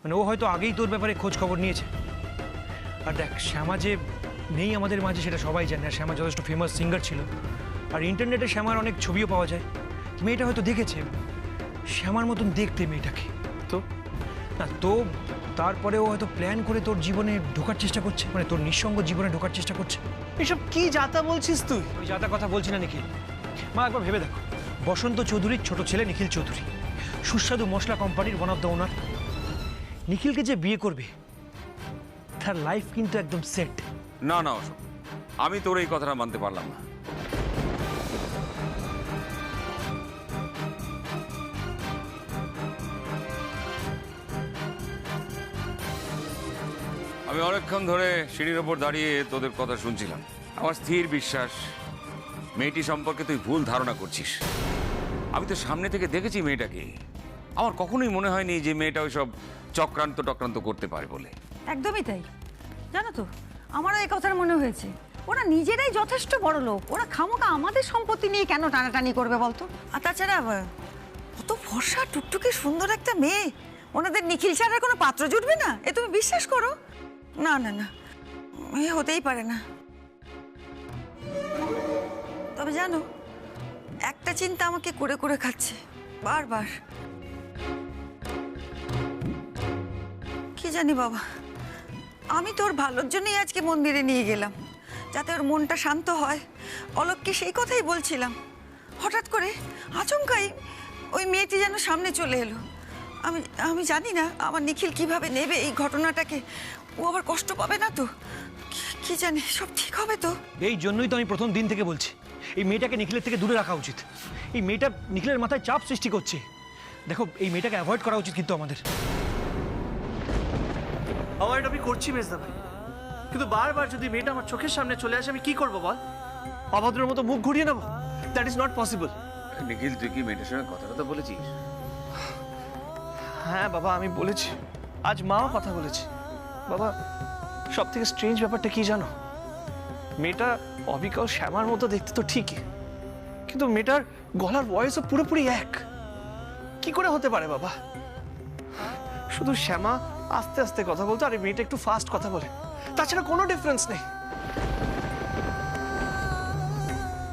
মানে ও হয়তো আগেই তোর ব্যাপারে খোঁজ খবর নিয়েছে। আর দেখ, শ্যামা যে নেই আমাদের মাঝে সেটা সবাই জানে। আর শ্যামা যথেষ্ট ফেমাস সিঙ্গার ছিল, আর ইন্টারনেটে শ্যামার অনেক ছবিও পাওয়া যায়। মেয়েটা হয়তো দেখেছে শ্যামার মতন দেখতে মেয়েটাকে, তো না তো তারপরে ও হয়তো প্ল্যান করে তোর জীবনে ঢোকার চেষ্টা করছে, মানে তোর নিঃসঙ্গ জীবনে ঢোকার চেষ্টা করছে। এসব কি যাতা বলছিস তুই? ওই যাতা কথা বলছি না নিখিল। মা একবার ভেবে দেখো, বসন্ত চৌধুরীর ছোট ছেলে নিখিল চৌধুরী, সুস্বাদু মশলা কোম্পানির ওয়ান অফ দ্য ওনার। নিখিলকে যে বিয়ে করবে তার লাইফ কিন্তু একদম সেট। না না অশোক, আমি তোর এই কথাটা মানতে পারলাম না। আমি অনেকক্ষণ ধরে সিঁড়ির ওপর দাঁড়িয়ে তোদের কথা শুনছিলাম। আমার স্থির বিশ্বাস মেয়েটি সম্পর্কে তুই ভুল ধারণা করছিস। আমি তো সামনে থেকে দেখেছি মেয়েটাকে। আমার কখনোই মনে হয়নি যে মেয়েটা ওইসব চক্রান্ত করতে পারে বলে। একদমই তাই। জানো তো, আমারও এই কথার মনে হয়েছে। ওরা নিজেরাই যথেষ্ট বড় লোক, ওরা খামোকা আমাদের সম্পত্তি নিয়ে কেন টানাটানি করবে বলতো? আর তাছাড়া কত ফর্সা টুকটুকে সুন্দর একটা মেয়ে, ওনাদের নিখিল ছাড়ার কোনো পাত্র জুটবে না? এ তুমি বিশ্বাস করো? না না না, এ হতেই পারে না। তবে জানো, একটা চিন্তা আমাকে করে করে খাচ্ছে বারবার। কি জানি বাবা, আমি তোর ভালোর জন্যই আজকে মন্দিরে নিয়ে গেলাম, যাতে ওর মনটা শান্ত হয়। অলোককে সেই কথাই বলছিলাম, হঠাৎ করে আচমকাই ওই মেয়েটি যেন সামনে চলে এলো। আমি আমি জানি না আমার নিখিল কিভাবে নেবে এই ঘটনাটাকে। ও আবার কষ্ট পাবে না তো? কি জানি, সব ঠিক হবে তো? এই জন্যই তো আমি প্রথম দিন থেকে বলছি এই মেয়েটাকে নিখিলের থেকে দূরে রাখা উচিত। এই মেয়েটা নিখিলের মাথায় চাপ সৃষ্টি করছে। দেখো, এই মেয়েটাকে অ্যাভয়েড করা উচিত কিন্তু আমাদের। অ্যাভয়েড আমি করছি মেজদা ভাই, কিন্তু বারবার যদি মেয়েটা আমার চোখের সামনে চলে আসে আমি কি করবো বল? অভদ্রের মতো মুখ ঘুরিয়ে নেবো? That is not possible. Nikhil, তুই কি মেয়েটার সঙ্গে কথা বলেছিস? হ্যাঁ বাবা, আমি বলেছি। আজ মাও কথা বলেছে। বাবা, সব থেকে স্ট্রেঞ্জ ব্যাপারটা কি জানো? মেয়েটা অবিকল শ্যামার মতো দেখতে তো ঠিকই, কিন্তু মেয়েটার গলার ভয়েসও পুরোপুরি এক। কি করে হতে পারে বাবা? শুধু শ্যামা আস্তে আস্তে কথা বলতো আর এই মেয়েটা একটু ফাস্ট কথা বলে, তাছাড়া কোনো ডিফারেন্স নেই।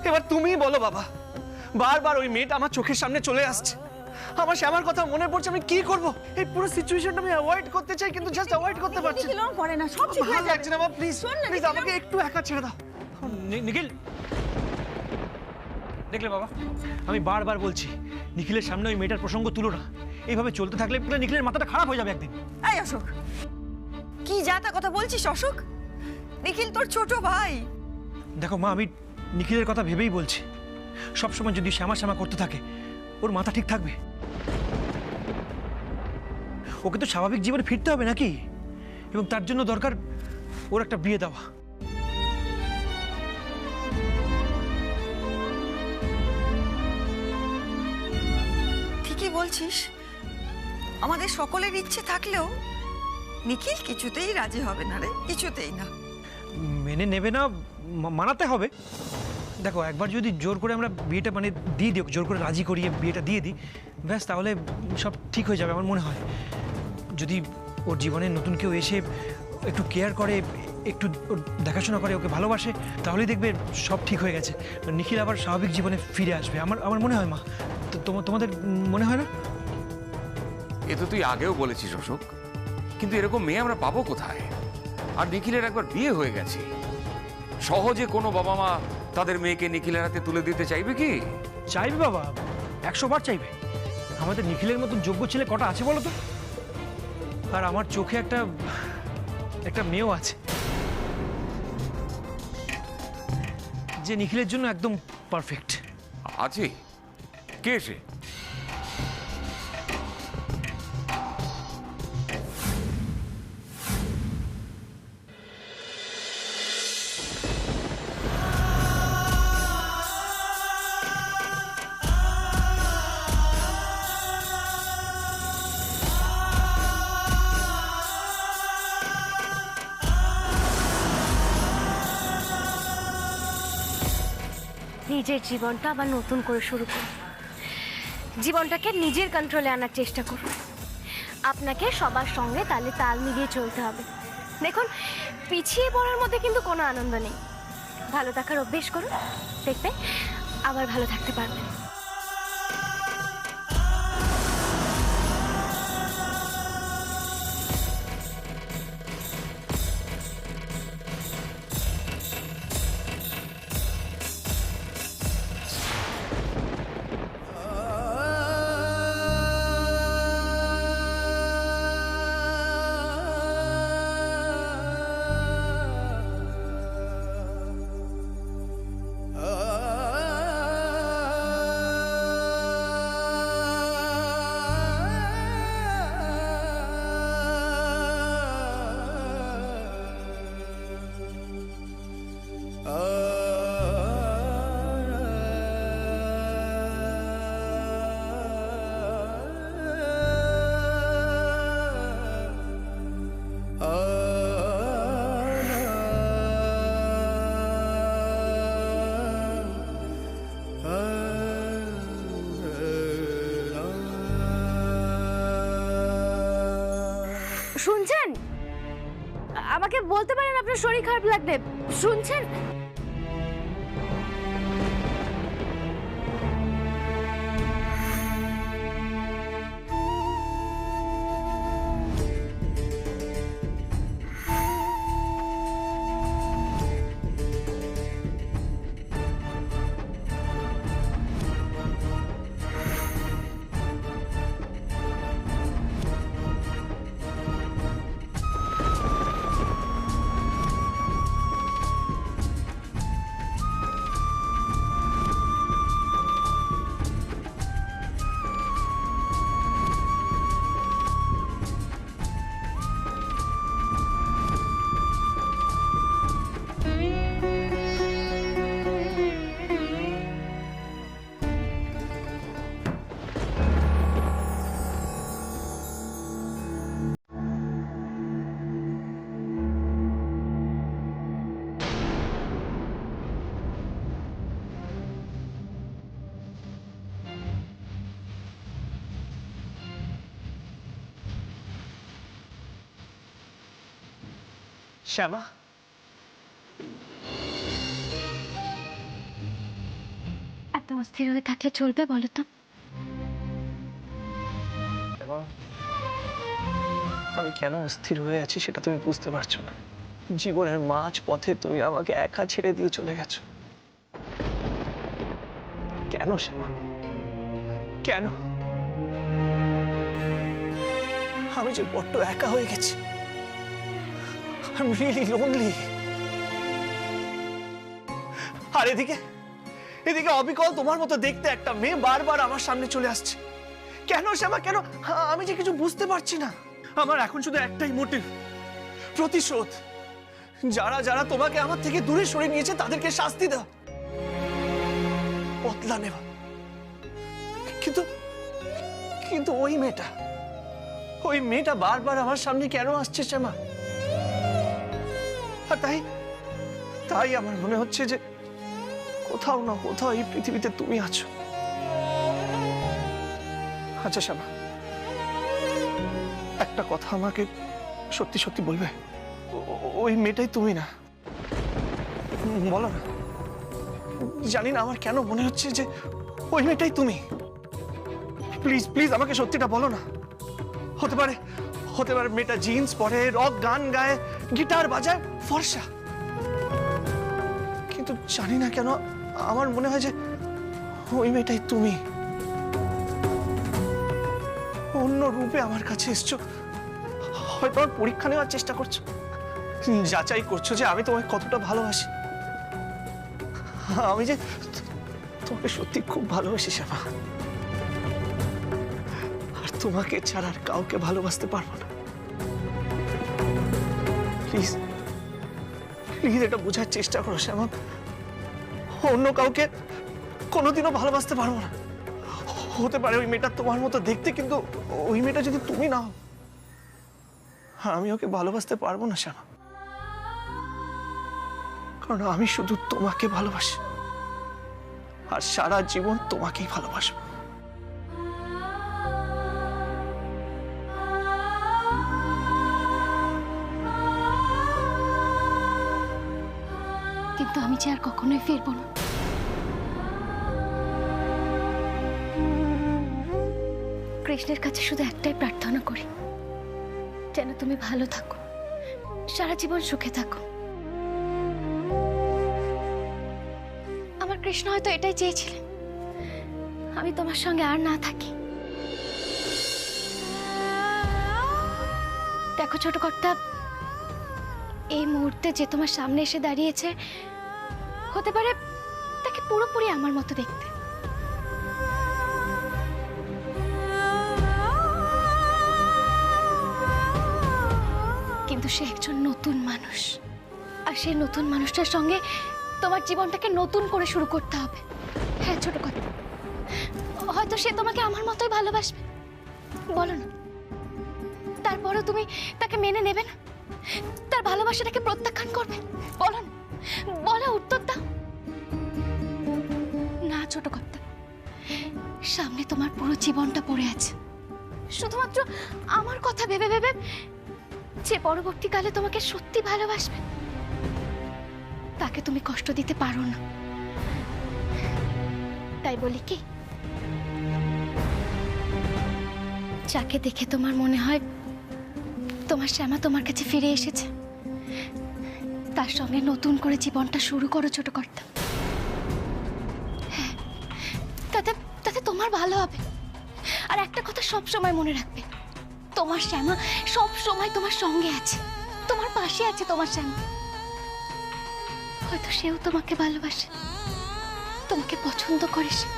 এবার তুমিই বলো বাবা, বারবার ওই মেয়েটা আমার চোখের সামনে চলে আসছে, আমার শ্যামার কথা মনে পড়ছে, আমি কি করব? এই পুরো সিচুয়েশনটা আমি অ্যাভয়েড করতে চাই, কিন্তু জাস্ট অ্যাভয়েড করতে পারছি না। করে না, সব ঠিক হয়ে ভালো যাবে। লাগছে না বাবা, প্লিজ শোন না, প্লিজ নিখিল, আমাকে একটু একা ছেড়ে দাও। নিখিল, দেখলে বাবা, আমি বারবার বলছি নিখিলের সামনে ওই মেয়েটার প্রসঙ্গ তুলো না। এইভাবে চলতে থাকলে পুরো নিখিলের মাথাটা খারাপ হয়ে যাবে একদিন। এই অশোক, কি যাতা কথা বলছিস অশোক? নিখিল তোর ছোট ভাই। দেখো মা, আমি নিখিলের কথা ভেবেই বলছি। সবসময় যদি শ্যামা শ্যামা করতে থাকে, ওর মাথা ঠিক থাকবে? ওকে তো স্বাভাবিক জীবনে ফিরতে হবে নাকি? এবং তার জন্য দরকার ওর একটা বিয়ে দেওয়া। ঠিকই বলছিস, আমাদের সকলের ইচ্ছে থাকলেও নিখিল কিছুতেই রাজি হবে না রে, কিছুতেই না। মেনে নেবে না, মানাতে হবে। দেখো, একবার যদি জোর করে আমরা বিয়েটা মানে দিয়ে দিই, জোর করে রাজি করিয়ে বিয়েটা দিয়ে দিই, ব্যাস, তাহলে সব ঠিক হয়ে যাবে আমার মনে হয়। যদি ওর জীবনে নতুন কেউ এসে একটু কেয়ার করে, একটু ওর দেখাশোনা করে, ওকে ভালোবাসে, তাহলেই দেখবে সব ঠিক হয়ে গেছে। নিখিল আবার স্বাভাবিক জীবনে ফিরে আসবে, আমার মনে হয় মা। তো তোমাদের মনে হয় না? এ তো তুই আগেও বলেছিস অশোক, কিন্তু এরকম মেয়ে আমরা পাবো কোথায়? আর নিখিলের একবার বিয়ে হয়ে গেছে, সহজে কোনো বাবা মা তাদের মেয়েকে নিখিলের হাতে তুলে দিতে চাইবে কি? চাইবে বাবা, 100 বার চাইবে। আমাদের নিখিলের মতন যোগ্য ছেলে কটা আছে বলো তো? আর আমার চোখে একটা মেয়েও আছে যে নিখিলের জন্য একদম পারফেক্ট আছে? কে সে? নিজের জীবনটা আবার নতুন করে শুরু করো, জীবনটাকে নিজের কন্ট্রোলে আনার চেষ্টা করো। আপনাকে সবার সঙ্গে তালে তাল মিলিয়ে চলতে হবে। দেখুন, পিছিয়ে পড়ার মধ্যে কিন্তু কোনো আনন্দ নেই। ভালো থাকার অভ্যেস করুন, দেখবে আবার ভালো থাকতে পারবেন। শুনছেন? আমাকে বলতে পারেন আপনার শরীর খারাপ লাগবে, শুনছেন? শ্যামা, এত অস্থির হয়ে থাকলে চলবে বলো তো? আমি কেন অস্থির হয়ে আছি সেটা তুমি বুঝতে পারছো না। জীবনের মাঝ পথে তুমি আমাকে একা ছেড়ে দিয়ে চলে গেছো। কেন শ্যামা, কেন? আমি যে বড্ড একা হয়ে গেছি। I'm really lonely. আর এদিকে অবিকল তোমার মতো দেখতে একটা মেয়ে বারবার আমার সামনে চলে আসছে। কেন শ্যামা, কেন? আমি যে কিছু বুঝতে পারছি না। আমার এখন শুধু একটাই মোটিভ, প্রতিশোধ। যারা যারা তোমাকে আমার থেকে দূরে সরে নিয়েছে তাদেরকে শাস্তি দাও, বদলা নেওয়া। কিন্তু ওই মেয়েটা বারবার আমার সামনে কেন আসছে শ্যামা? আর তাই আমার মনে হচ্ছে যে কোথাও না কোথাও এই পৃথিবীতে তুমি আছো। আচ্ছা শ্যামা, একটা কথা আমাকে সত্যি সত্যি বলবে, ওই মেয়েটাই তুমি না? বলো না। জানি না আমার কেন মনে হচ্ছে যে ওই মেয়েটাই তুমি। প্লিজ প্লিজ আমাকে সত্যিটা বলো না। হতে পারে মেয়েটা জিন্স পরে, রক গান গায়, গিটার বাজায়, ফর্সা। কিন্তু জানি না কেন আমার মনে হয় যে ওই মেয়েটাই তুমি। অন্য রূপে আমার কাছে এসছো, হয়তো আমার পরীক্ষা নেওয়ার চেষ্টা করছো, যাচাই করছো যে আমি তোমায় কতটা ভালোবাসি। আমি যে তোমাকে সত্যি খুব ভালোবাসি শ্যামা, আর তোমাকে ছাড়া আর কাউকে ভালোবাসতে পারবো না। প্লিজ প্লিজ এটা বোঝার চেষ্টা করো শ্যামা, অন্য কাউকে কোনোদিনও ভালোবাসতে পারবো না। হতে পারে ওই মেয়েটা তোমার মতো দেখতে, কিন্তু ওই মেয়েটা যদি তুমি না হও, আমি ওকে ভালোবাসতে পারবো না শ্যামা। কারণ আমি শুধু তোমাকে ভালোবাসি, আর সারা জীবন তোমাকেই ভালোবাসবো। কিন্তু আমি যে আর কখনোই ফিরবো না। কৃষ্ণের কাছে শুধু একটাই প্রার্থনা করি, যেন তুমি ভালো থাকো, সারা জীবন সুখে থাকো। আমার কৃষ্ণ হয়তো এটাই চেয়েছিলেন, আমি তোমার সঙ্গে আর না থাকি। দেখো ছোট কর্তা, এই মুহূর্তে যে তোমার সামনে এসে দাঁড়িয়েছে, হতে পারে তাকে পুরোপুরি আমার মতো দেখতে। কিন্তু সে একজন নতুন মানুষ, আর সেই নতুন মানুষটার সঙ্গে তোমার জীবনটাকে নতুন করে শুরু করতে হবে। হ্যাঁ ছোট কথা, হয়তো সে তোমাকে আমার মতোই ভালোবাসবে, বলো না? তারপরেও তুমি তাকে মেনে নেবে না? তার ভালোবাসাটাকে প্রত্যাখ্যান করবে? বলো না, বলো, উত্তর দাও না। ছোট কথা, সামনে তোমার পুরো জীবনটা পড়ে আছে। শুধুমাত্র আমার কথা ভেবে ভেবে যে পরবর্তীকালে তোমাকে সত্যি ভালোবাসবে, তাকে তুমি কষ্ট দিতে পারো না। তাই বলি কি, যাকে দেখে তোমার মনে হয় তোমার শ্যামা তোমার কাছে ফিরে এসেছে, তার সঙ্গে নতুন করে জীবনটা শুরু করো ছোট কর্তা। হ্যাঁ, তাতে তাতে তোমার ভালো হবে। আর একটা কথা সব সময় মনে রাখবে, তোমার শ্যামা সব সময় তোমার সঙ্গে আছে, তোমার পাশে আছে তোমার শ্যামা। হয়তো সেও তোমাকে ভালোবাসে, তোমাকে পছন্দ করে সে।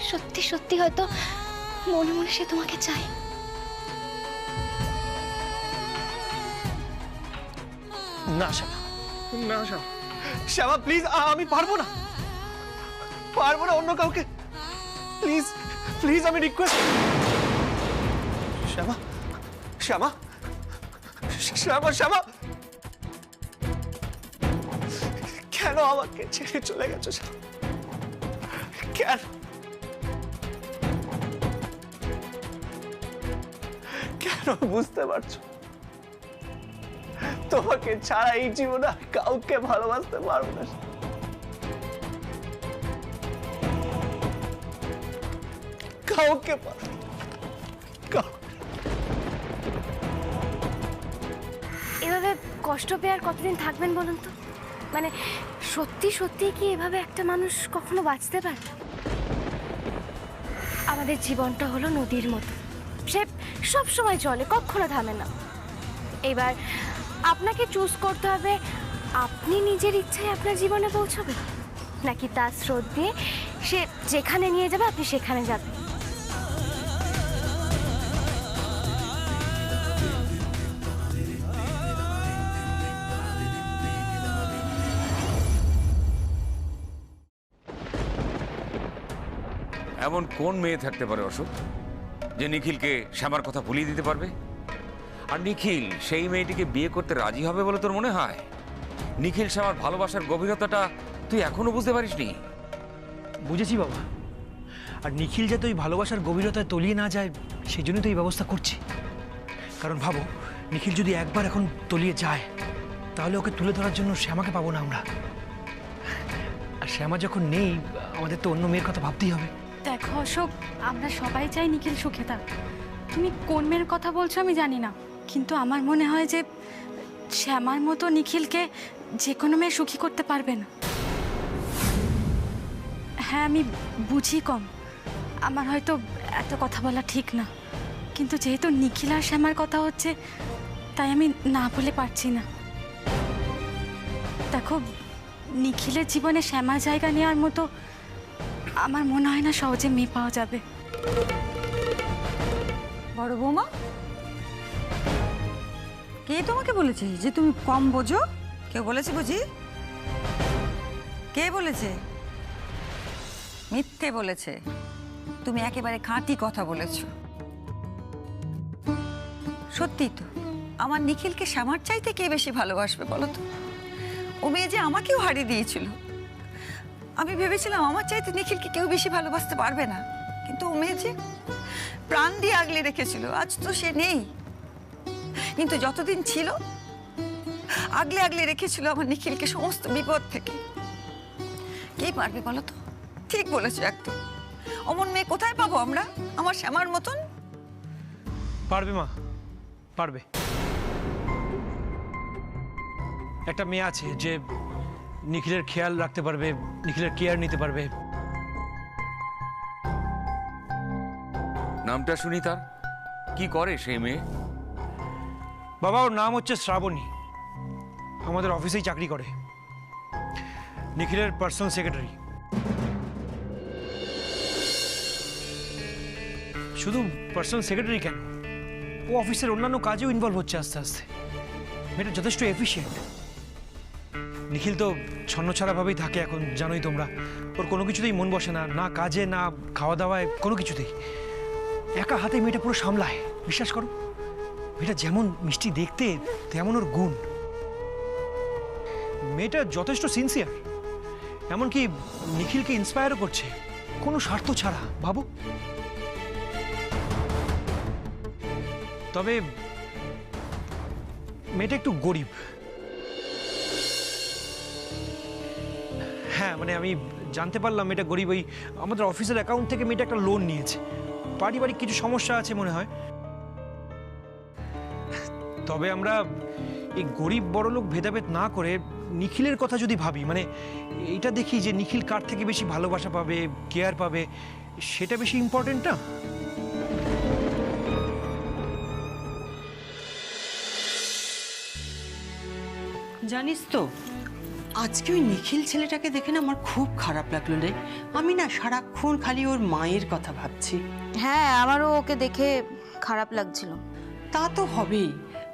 সত্যি সত্যি হয়তো মনে মনে সে তোমাকে চায়। না শ্যামা, না শ্যামা, শ্যামা প্লিজ, আমি পারবো না, পারবো না অন্য কাউকে, প্লিজ প্লিজ, আমি রিকোয়েস্ট। শ্যামা, শ্যামা, শ্যামা, শ্যামা, কেন আমাকে ছেড়ে চলে গেছো শ্যামা? কেন? কেন বুঝতে পারছো? তোমাকে ছাড়া এই জীবনে আমি কাউকে ভালোবাসতে পারবো না। কাউকে এভাবে কষ্ট পেয়ে আর কতদিন থাকবেন বলুন তো? মানে সত্যি সত্যি কি এভাবে একটা মানুষ কখনো বাঁচতে পারে? আমাদের জীবনটা হলো নদীর মতো, সে সব সময় চলে, কখনো থামে না। এবার আপনাকে চুজ করতে হবে, আপনি নিজের ইচ্ছায় আপনার জীবনে পৌঁছবেন, নাকি তার স্রোত দিয়ে সে যেখানে নিয়ে যাবে আপনি সেখানে যাবেন। এমন কোন মেয়ে থাকতে পারে অশোক, যে নিখিলকে শ্যামার কথা ভুলিয়ে দিতে পারবে? আর নিখিল সেই মেয়েটিকে বিয়ে করতে রাজি হবে বলে তোর মনে হয়? নিখিল শ্যামার ভালোবাসার গভীরতাটা তুই এখনো বুঝতে পারিসনি? বুঝেছি বাবা, আর নিখিল যাতে ওই ভালোবাসার গভীরতায় তলিয়ে না যায় সেই জন্যই তো এই ব্যবস্থা করছি। কারণ ভাবো, নিখিল যদি একবার এখন তলিয়ে যায়, তাহলে ওকে তুলে ধরার জন্য শ্যামাকে পাবো না আমরা। আর শ্যামা যখন নেই, আমাদের তো অন্য মেয়ের কথা ভাবতেই হবে। দেখো অশোক, আমরা সবাই চাই নিখিল সুখে থাক। তুমি কোন মেয়ের কথা বলছো আমি জানি না, কিন্তু আমার মনে হয় যে শ্যামার মতো নিখিলকে যে কোনো মেয়ে সুখী করতে পারবে না। হ্যাঁ, আমি বুঝি কম, আমার হয়তো এত কথা বলা ঠিক না, কিন্তু যেহেতু নিখিল আর শ্যামার কথা হচ্ছে, তাই আমি না বলে পারছি না। দেখো, নিখিলের জীবনে শ্যামার জায়গা নেওয়ার মতো আমার মনে হয় না সহজে মেয়ে পাওয়া যাবে। বড় বৌমা, কে তোমাকে বলেছে যে তুমি কম বোঝো? কেউ বলেছে বুঝি? কে বলেছে? মিথ্যে বলেছে। তুমি একেবারে খাঁটি কথা বলেছো। সত্যি তো, আমার নিখিলকে শ্যামার চাইতে কে বেশি ভালোবাসবে বলো তো? ও মেয়ে যে আমাকেও হারিয়ে দিয়েছিল। আমি ভেবেছিলাম আমার চাইতে নিখিলকে কেউ বেশি ভালোবাসতে পারবে না, কিন্তু ও মেয়ে যে প্রাণ দিয়ে আগলে রেখেছিল। আজ তো সে নেই, কিন্তু যতদিন ছিল আগলে আগলে রেখেছিল আমার নিখিলকে সমস্ত বিপদ থেকে। কে পারবে বলো তো? ঠিক বলেছো একদম। অমন মেয়ে কোথায় পাবো আমরা, আমার শ্যামার মতন? পারবে মা, পারবে। একটা মেয়ে আছে যে নিখিলের খেয়াল রাখতে পারবে, নিখিলের কেয়ার নিতে পারবে। নামটা শুনি তার, কি করে সেই মেয়ে? বাবা, ওর নাম হচ্ছে শ্রাবণী, আমাদের অফিসেই চাকরি করে, নিখিলের পার্সোনাল সেক্রেটারি। শুধু পার্সোনাল সেক্রেটারি কেন, ও অফিসের অন্যান্য কাজেও ইনভলভ হচ্ছে আস্তে আস্তে। মেয়েটা যথেষ্ট এফিশিয়েন্ট। নিখিল তো ছন্নছাড়াভাবেই থাকে এখন, জানোই তোমরা। ওর কোনো কিছুতেই মন বসে না, না কাজে না খাওয়া দাওয়ায়, কোনো কিছুতেই। একা হাতে মেয়েটা পুরো সামলায়, বিশ্বাস করো। মেয়েটা যেমন মিষ্টি দেখতে, তেমন ওর গুণ। মেয়েটা যথেষ্ট সিনসিয়ার, এমনকি নিখিলকে ইন্সপায়ারও করছে, কোনো স্বার্থ ছাড়া। ভাবো। তবে মেয়েটা একটু গরিব। হ্যাঁ, মানে আমি জানতে পারলাম মেয়েটা গরিব। ওই আমাদের অফিসের অ্যাকাউন্ট থেকে মেয়েটা একটা লোন নিয়েছে। পারিবারিক কিছু সমস্যা আছে মনে হয়। তবে আমরা এই গরিব বড়লোক ভেদাভেদ না করে নিখিলের কথা যদি ভাবি, মানে এইটা দেখি যে নিখিল কার থেকে বেশি ভালোবাসা পাবে, কেয়ার পাবে, সেটা বেশি ইম্পর্টেন্ট না? জানিস তো, আজকে ওই নিখিল ছেলেটাকে দেখে না আমার খুব খারাপ লাগলো রে। আমি না সারাক্ষণ খালি ওর মায়ের কথা ভাবছি। হ্যাঁ, আমারও ওকে দেখে খারাপ লাগছিল। তা তো হবেই,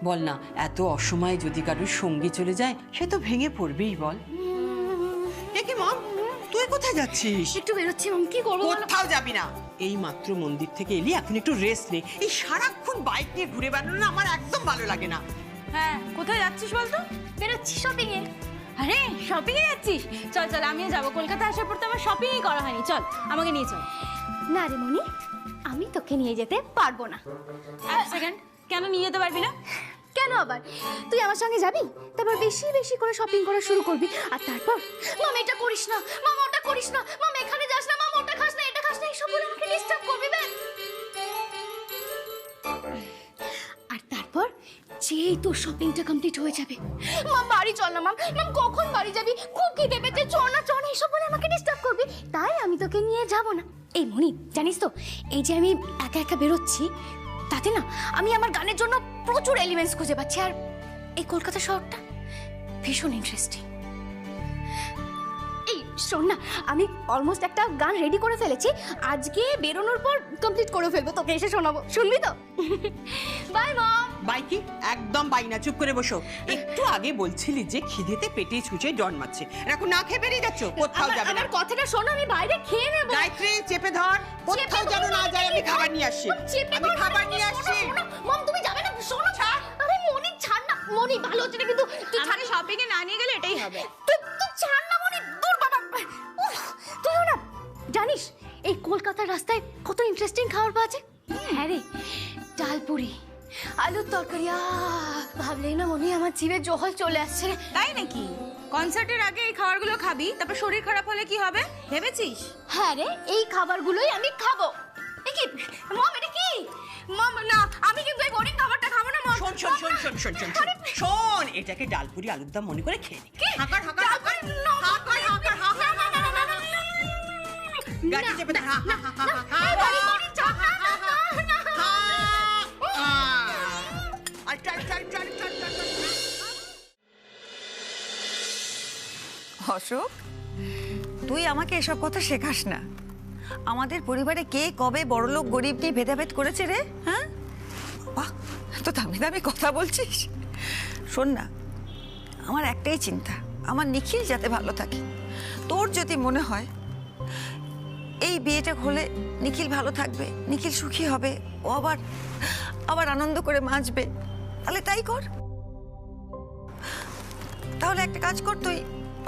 বল না, এত অসময়ে যদি কারোর সঙ্গী চলে যায় সে তো ভেঙে পড়বেই, বল। একে মা, তুই কোথায় যাচ্ছিস? একটু বেরোচ্ছি মাম, কি করবো বলো? কোথাও যাবি না, এই মাত্র মন্দির থেকে এলি, এখন একটু রেস্ট নে। এই সারাক্ষণ বাইক নিয়ে ঘুরে বেড়ানো না আমার একদম ভালো লাগে না। হ্যাঁ, কোথায় যাচ্ছিস বলতো? বেরোচ্ছি শপিং এ। আরে শপিং এ যাচ্ছিস? চল চল, আমিও যাবো। কলকাতা আসার পর তো আমার শপিংই করা হয়নি। চল, আমাকে নিয়ে চল। না রে মনি, আমি তোকে নিয়ে যেতে পারবো না। এক সেকেন্ড, কেন নিয়ে যেতে পারবি না? কেন আবার? তুই আমার সঙ্গে যাবি, তারপর বেশি বেশি করে শপিং করা শুরু করবি, আর তারপর মাম এটা করিস না, মাম ওটা করিস না, মাম এখানে যাস না, মাম ওটা খাস না, এটা খাস না, এইসব বলে আমাকে ডিস্টার্ব করবি। আর তারপর যেই তোর শপিংটা কমপ্লিট হয়ে যাবে, মাম বাড়ি চল না, মাম মাম কখন বাড়ি যাবি, খুব খিদে পেয়েছে, চল না চল না, এইসব বলে আমাকে ডিস্টার্ব করবি। তাই আমি তোকে নিয়ে যাব না। এই মনি, জানিস তো, এই যে আমি একা একা বেরোচ্ছি, তাতে না আমি আমার গানের জন্য প্রচুর এলিমেন্টস খুঁজে পাচ্ছি। আর এই কলকাতা শহরটা ভীষণ ইন্টারেস্টিং। এই শোন না, আমি অলমোস্ট একটা গান রেডি করে ফেলেছি, আজকে বেরোনোর পর কমপ্লিট করে ফেলবো, তোকে এসে শোনাবো, শুনবি তো? By mom. বাই কি? একদম বাই না, চুপ করে বসো। একটু আগে বলছিলি যে খিদেতে পেটে ছুঁচে জন্মাচ্ছে, এখন না খেয়ে বেরিয়ে যাচ্ছ, কোথাও যাবে না। আমার কথাটা শোনো, আমি বাইরে খেয়ে নেবো। গায়ত্রী, চেপে ধর, কোথাও যেন না যায়। আমি খাবার নিয়ে আসছি, আমি খাবার নিয়ে আসছি। মম তুমি যাবে না, শোনো। আরে মনি ছাড় না, মনি ভালো হচ্ছে না কিন্তু তুই আমাকে শপিং এ না নিয়ে গেলে এটাই হবে। তুই ছাড় না মনি, দূর বাবা। তুইও না জানিস এই কলকাতার রাস্তায় কত ইন্টারেস্টিং খাবার পাওয়া যায়? হ্যাঁ রে, ডালপুরি, আলুর তরকারি, ভাবলেই না মনে আমার জিভে জল চলে আসছে রে। তাই নাকি? কনসার্টের আগে এই খাবারগুলো খাবি, তারপর শরীর খারাপ হলে কি হবে ভেবেছিস? হ্যাঁ রে, এই খাবারগুলোই আমি খাবো। এ কি মম, এটা কি? মম না, আমি কিন্তু এই বোরিং খাবারটা খাবো না মম। শোন শোন শোন শোন শোন শোন শোন শোন, এটাকে ডালপুরি আলুর দম মনে করে খেয়ে নে। হাঁকার হাঁকার হাঁকার হাঁকার হাঁকার হাঁকার। গাড়ি চেপে ধর, হা হা হা হা অশোক, তুই আমাকে এসব কথা শেখাস না। আমাদের পরিবারে কে কবে বড়লোক গরিব নিয়ে ভেদাভেদ করেছে রে? হ্যাঁ, বাহ, তো দামি দামি কথা বলছিস। শোন না, আমার একটাই চিন্তা, আমার নিখিল যাতে ভালো থাকে। তোর যদি মনে হয় এই বিয়েটা হলে নিখিল ভালো থাকবে, নিখিল সুখী হবে, ও আবার আনন্দ করে বাঁচবে, তাহলে তাই কর। তাহলে একটা কাজ কর, তুই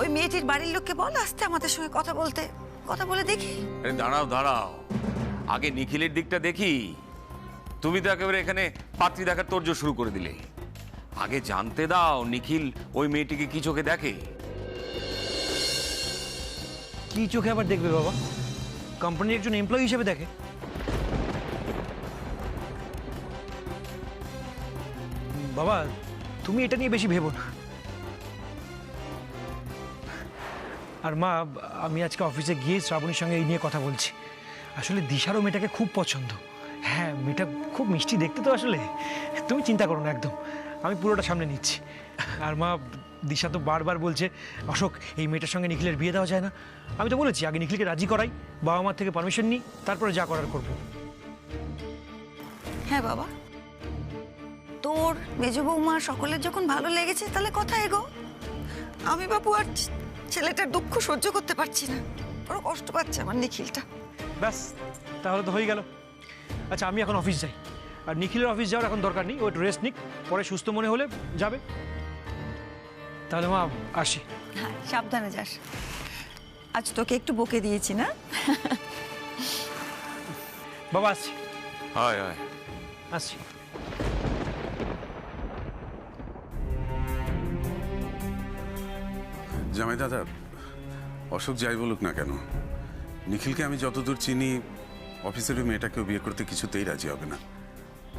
ওই মেয়েটির বাড়ির লোককে বল আসতে আমাদের সঙ্গে কথা বলে দেখি। আরে দাঁড়াও দাঁড়াও, আগে নিখিলের দিকটা দেখি। তুমি তো একেবারে এখানে পাত্রী দেখার তোড়জোড় শুরু করে দিলে। আগে জানতে দাও নিখিল ওই মেয়েটিকে কি চোখে দেখে। কি চোখে আবার দেখবে বাবা? কোম্পানির একজন এমপ্লয়ি হিসেবে দেখে। বাবা তুমি এটা নিয়ে বেশি ভেবো না। আর মা, আমি আজকে অফিসে গিয়ে শ্রাবণীর সঙ্গে এই নিয়ে কথা বলছি। আসলে দিশারও মেয়েটাকে খুব পছন্দ। হ্যাঁ, মেয়েটা খুব মিষ্টি দেখতে তো। আসলে তুমি চিন্তা করো না, একদম আমি পুরোটা সামনে নিচ্ছি। আর মা, দিশা তো বারবার বলছে অশোক এই মেয়েটার সঙ্গে নিখিলের বিয়ে দেওয়া যায় না। আমি তো বলেছি আগে নিখিলকে রাজি করাই, বাবা মার থেকে পারমিশন নিই, তারপরে যা করার করবো। হ্যাঁ বাবা, তোর মেজ বৌমা সকলের যখন ভালো লেগেছে তাহলে কথা এগো। আমি বাবু আর ছেলেটার দুঃখ সহ্য করতে পারছি না, বড় কষ্ট পাচ্ছে আমার নিখিলটা। ব্যাস, তাহলে তো হয়ে গেল। আচ্ছা আমি এখন অফিস যাই। আর নিখিলের অফিস যাওয়ার এখন দরকার নেই, ও একটু রেস্ট নিক, পরে সুস্থ মনে হলে যাবে। তাহলে মা আসি। হ্যাঁ, সাবধানে যাস। আজ তোকে একটু বকে দিয়েছি না? বাবা আসছি। হয় হয়। আসছি। জামাই দাদা, অশোক যাই বলুক না কেন, নিখিলকে আমি যতদূর চিনি অফিসের ওই মেয়েটাকেও বিয়ে করতে কিছুতেই রাজি হবে না।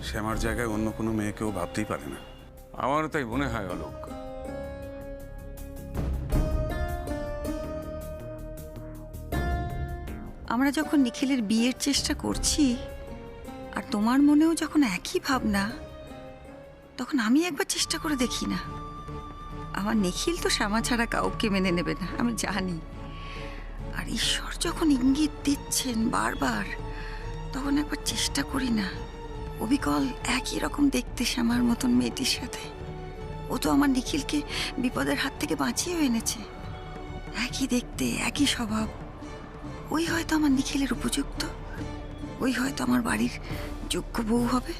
সে আমার জায়গায় অন্য কোনো মেয়েকেও ভাবতেই পারে না। আমারও তাই মনে হয় অলোক। আমরা যখন নিখিলের বিয়ের চেষ্টা করছি আর তোমার মনেও যখন একই ভাবনা, তখন আমি একবার চেষ্টা করে দেখি না। আমার নিখিল তো শ্যামা ছাড়া কাউকে মেনে নেবে না, আমি জানি। আর ঈশ্বর যখন ইঙ্গিত দিচ্ছেন বারবার, তখন একবার চেষ্টা করি না। অবিকল একই রকম দেখতে শ্যামার মতন মেয়েটির সাথে। ও তো আমার নিখিলকে বিপদের হাত থেকে বাঁচিয়েও এনেছে। একই দেখতে, একই স্বভাব। ওই হয়তো আমার নিখিলের উপযুক্ত, ওই হয়তো আমার বাড়ির যোগ্য বউ হবে।